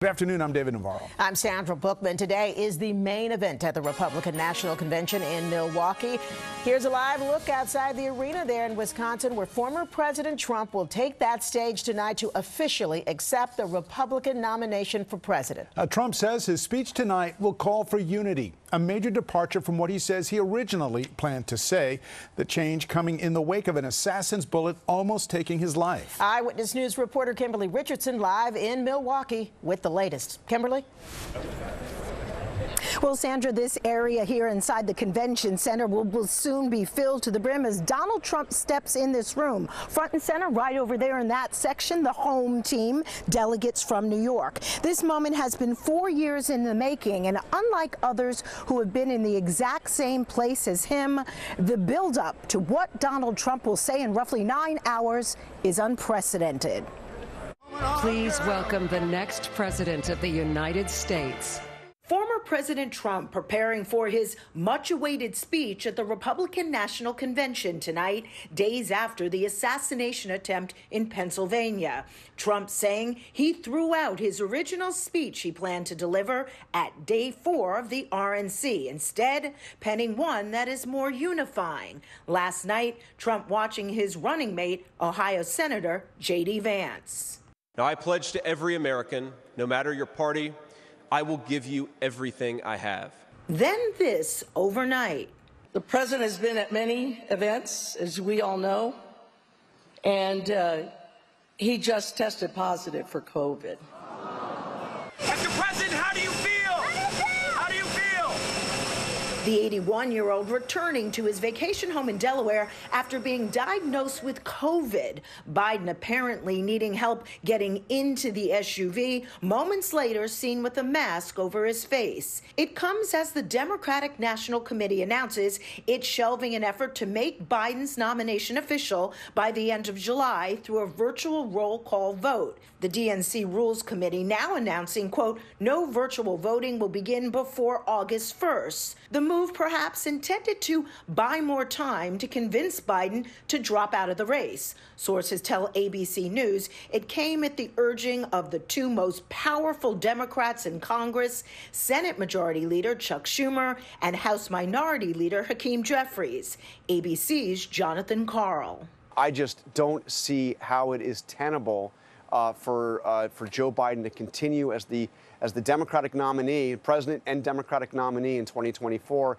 Good afternoon, I'm David Navarro. I'm Sandra Bookman. Today is the main event at the Republican National Convention in Milwaukee. Here's a live look outside the arena there in Wisconsin, where former President Trump will take that stage tonight to officially accept the Republican nomination for president. Trump says his speech tonight will call for unity, a major departure from what he says he originally planned to say, the change coming in the wake of an assassin's bullet almost taking his life. Eyewitness News reporter Kemberly Richardson live in Milwaukee with the latest. Kemberly? Well, Sandra, this area here inside the convention center will soon be filled to the brim as Donald Trump steps in this room. Front and center, right over there in that section, the home team, delegates from New York. This moment has been 4 years in the making, and unlike others who have been in the exact same place as him, the buildup to what Donald Trump will say in roughly 9 hours is unprecedented. Please welcome the next president of the United States. Former President Trump preparing for his much-awaited speech at the Republican National Convention tonight, days after the assassination attempt in Pennsylvania. Trump saying he threw out his original speech he planned to deliver at day 4 of the RNC, instead penning one that is more unifying. Last night, Trump watching his running mate, Ohio Senator J.D. Vance. Now, I pledge to every American, no matter your party, I will give you everything I have. Then this overnight. The president has been at many events, as we all know, and he just tested positive for COVID. Mr. President, how do you feel? How do you feel? The 81-year-old returning to his vacation home in Delaware after being diagnosed with COVID. Biden apparently needing help getting into the SUV, moments later seen with a mask over his face. It comes as the Democratic National Committee announces it's shelving an effort to make Biden's nomination official by the end of July through a virtual roll call vote. The DNC Rules Committee now announcing, quote, no virtual voting will begin before August 1st. The move perhaps intended to buy more time to convince Biden to drop out of the race. Sources tell ABC News it came at the urging of the two most powerful Democrats in Congress, Senate Majority Leader Chuck Schumer and House Minority Leader Hakeem Jeffries. ABC's Jonathan Karl. I just don't see how it is tenable for Joe Biden to continue as the Democratic nominee, president and Democratic nominee in 2024,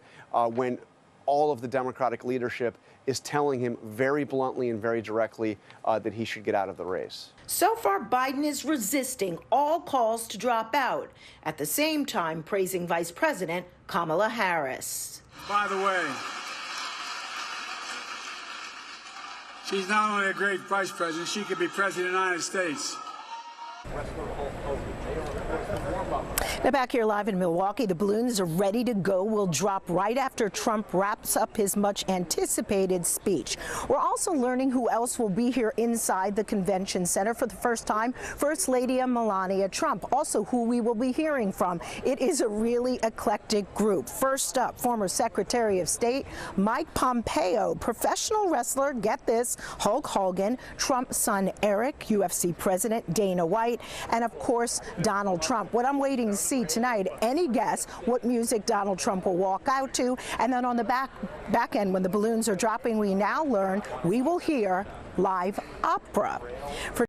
when all of the Democratic leadership is telling him very bluntly and very directly that he should get out of the race. So far, Biden is resisting all calls to drop out, at the same time praising Vice President Kamala Harris. By the way, she's not only a great vice president, she could be president of the United States. Now back here live in Milwaukee, the balloons are ready to go. Will drop right after Trump wraps up his much anticipated speech. We're also learning who else will be here inside the convention center for the first time. First Lady Melania Trump, also who we will be hearing from. It is a really eclectic group. First up, former Secretary of State Mike Pompeo, professional wrestler, get this, Hulk Hogan, Trump's son Eric, UFC President Dana White, and of course Donald Trump. What I'm waiting to see tonight, any guess what music Donald Trump will walk out to? And then on the back end, when the balloons are dropping, we now learn we will hear live opera. For